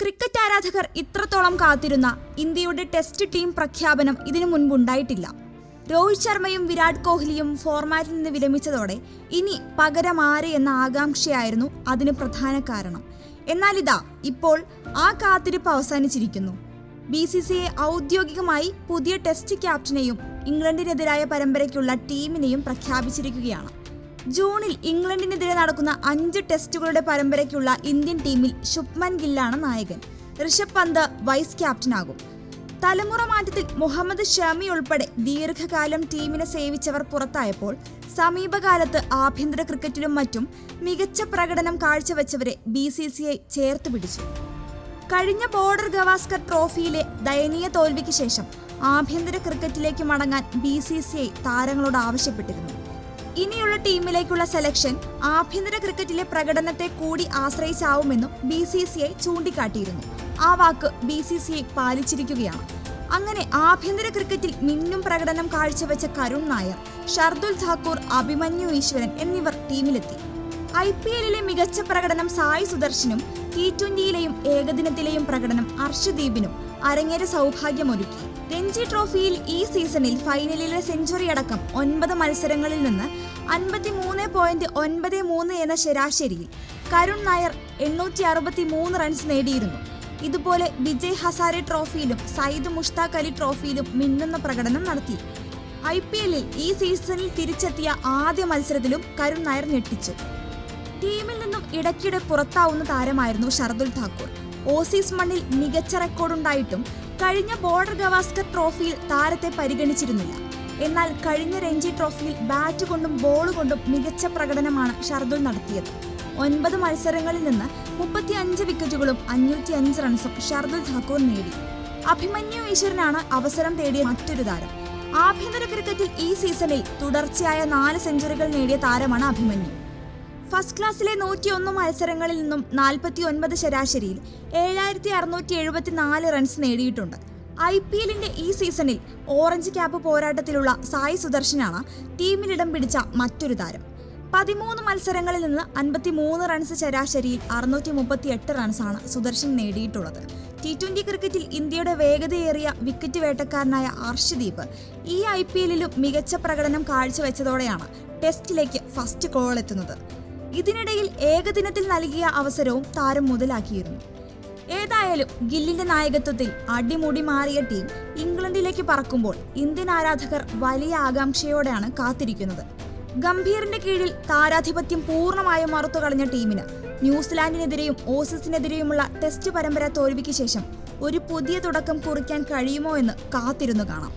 Cricket ആരാധകർ ഇത്രത്തോളം കാത്തിരുന്ന ഇന്ത്യയുടെ ടെസ്റ്റ് ടീം പ്രഖ്യാപനം ഇതിനു മുൻപുണ്ടായിട്ടില്ല. രോഹിത് ശർമ്മയും വിരാട് കോഹ്ലിയും ഫോർമാറ്റിൽ നിന്ന് വിരമിച്ചതോടെ ഇനി പകരം ആര് എന്ന ആകാംക്ഷയായിരുന്നു അതിന് പ്രധാന കാരണം. എന്നാൽ ഇപ്പോൾ ആ കാത്തിരിപ്പ് അവസാനിച്ചിരിക്കുന്നു. BCCI ഔദ്യോഗികമായി പുതിയ ടെസ്റ്റ് ക്യാപ്റ്റനെയും ഇംഗ്ലണ്ടിനെതിരായ പരമ്പരയ്ക്കുള്ള ടീമിനെയും പ്രഖ്യാപിച്ചിരിക്കുകയാണ്. ജൂണിൽ ഇംഗ്ലണ്ടിനെതിരെ നടക്കുന്ന 5 ടെസ്റ്റുകളുടെ പരമ്പരയ്ക്കുള്ള ഇന്ത്യൻ ടീമിൽ ശുഭ്മൻ ഗില്ലാണ് നായകൻ. ഋഷഭ് പന്ത് വൈസ് ക്യാപ്റ്റനാകും. തലമുറ മാറ്റത്തിൽ മുഹമ്മദ് ഷമി ഉൾപ്പെടെ ദീർഘകാലം ടീമിനെ സേവിച്ചവർ പുറത്തായപ്പോൾ സമീപകാലത്ത് ആഭ്യന്തര ക്രിക്കറ്റിലും മറ്റും മികച്ച പ്രകടനം കാഴ്ചവെച്ചവരെ BCCI ചേർത്ത് പിടിച്ചു. കഴിഞ്ഞ ബോർഡർ ഗവാസ്കർ ട്രോഫിയിലെ ദയനീയ തോൽവിക്ക് ശേഷം ആഭ്യന്തര ക്രിക്കറ്റിലേക്ക് മടങ്ങാൻ BCCI താരങ്ങളോട് ആവശ്യപ്പെട്ടിരുന്നു. ഇനിയുള്ള ടീമിലേക്കുള്ള സെലക്ഷൻ ആഭ്യന്തര ക്രിക്കറ്റിലെ പ്രകടനത്തെ കൂടി ആശ്രയിച്ചാവുമെന്നും BCCI ചൂണ്ടിക്കാട്ടിയിരുന്നു. ആ വാക്ക് BCCI പാലിച്ചിരിക്കുകയാണ്. അങ്ങനെ ആഭ്യന്തര ക്രിക്കറ്റിൽ മിന്നും പ്രകടനം കാഴ്ചവെച്ച കരുൺ നായർ, ഷർദുൽ ഠാക്കൂർ, അഭിമന്യു ഈശ്വരൻ എന്നിവർ ടീമിലെത്തി. IPL-ലെ മികച്ച പ്രകടനം സായി സുദർശനും T20-യിലെയും ഏകദിനത്തിലെയും പ്രകടനം അർഷദീപിനും അരങ്ങേറ്റ സൗഭാഗ്യമൊരുക്കി. രഞ്ജി ട്രോഫിയിൽ ഈ സീസണിൽ ഫൈനലിലെ സെഞ്ചുറി അടക്കം 9 മത്സരങ്ങളിൽ നിന്ന് 53.93 എന്ന ശരാശരിയിൽ കരുൺ നായർ 863 റൺസ് നേടിയിരുന്നു. ഇതുപോലെ വിജയ് ഹസാരെ ട്രോഫിയിലും സയ്യിദ് മുഷ്താഖ് അലി ട്രോഫിയിലും മിന്നുന്ന പ്രകടനം നടത്തി. IPL-ൽ ഈ സീസണിൽ തിരിച്ചെത്തിയ ആദ്യ മത്സരത്തിലും കരുൺ നായർ ഞെട്ടിച്ചു. ടീമിൽ നിന്നും ഇടയ്ക്കിടെ പുറത്താവുന്ന താരമായിരുന്നു ഷർദുൽ ഠാക്കൂർ. ഓസീസ് മണ്ണിൽ മികച്ച റെക്കോർഡുണ്ടായിട്ടും കഴിഞ്ഞ ബോർഡർ ഗവാസ്കർ ട്രോഫിയിൽ താരത്തെ പരിഗണിച്ചിരുന്നില്ല. എന്നാൽ കഴിഞ്ഞ രഞ്ജി ട്രോഫിയിൽ ബാറ്റ് കൊണ്ടും ബോൾ കൊണ്ടും മികച്ച പ്രകടനമാണ് ഷർദുൽ നടത്തിയത്. 9 മത്സരങ്ങളിൽ നിന്ന് 35 വിക്കറ്റുകളും 505 റൺസും ഷർദുൽ ഠാക്കൂർ നേടി. അഭിമന്യു ഈശ്വരനാണ് അവസരം തേടിയ മറ്റൊരു താരം. ആഭ്യന്തര ക്രിക്കറ്റിൽ ഈ സീസണിൽ തുടർച്ചയായ 4 സെഞ്ചുറികൾ നേടിയ താരമാണ് അഭിമന്യു. ഫസ്റ്റ് ക്ലാസ്സിലെ 101 മത്സരങ്ങളിൽ നിന്നും 49 ശരാശരിയിൽ 7674 റൺസ് നേടിയിട്ടുണ്ട്. IPL-ന്റെ ഈ സീസണിൽ ഓറഞ്ച് ക്യാപ്പ് പോരാട്ടത്തിലുള്ള സായി സുദർശനാണ് ടീമിലിടം പിടിച്ച മറ്റൊരു താരം. 13 മത്സരങ്ങളിൽ നിന്ന് 53 റൺസ് ശരാശരിയിൽ 638 റൺസാണ് സുദർശൻ നേടിയിട്ടുള്ളത്. T20 ക്രിക്കറ്റിൽ ഇന്ത്യയുടെ വേഗതയേറിയ വിക്കറ്റ് വേട്ടക്കാരനായ അർഷദീപ് ഈ IPL-ലും മികച്ച പ്രകടനം കാഴ്ചവെച്ചതോടെയാണ് ടെസ്റ്റിലേക്ക് ഫസ്റ്റ് കോൾ എത്തുന്നത്. ഇതിനിടയിൽ ഏകദിനത്തിൽ നൽകിയ അവസരവും താരം മുതലാക്കിയിരുന്നു. ഏതായാലും ഗില്ലിന്റെ നായകത്വത്തിൽ അടിമുടി മാറിയ ടീം ഇംഗ്ലണ്ടിലേക്ക് പറക്കുമ്പോൾ ഇന്ത്യൻ ആരാധകർ വലിയ ആകാംക്ഷയോടെയാണ് കാത്തിരിക്കുന്നത്. ഗംഭീറിന്റെ കീഴിൽ താരാധിപത്യം പൂർണ്ണമായും മറുത്തുകളഞ്ഞ ടീമിന് ന്യൂസിലാൻഡിനെതിരെയും ഓസീസിനെതിരെയുമുള്ള ടെസ്റ്റ് പരമ്പര തോൽവിക്ക് ശേഷം ഒരു പുതിയ തുടക്കം കുറിക്കാൻ കഴിയുമോ എന്ന് കാത്തിരുന്നു കാണാം.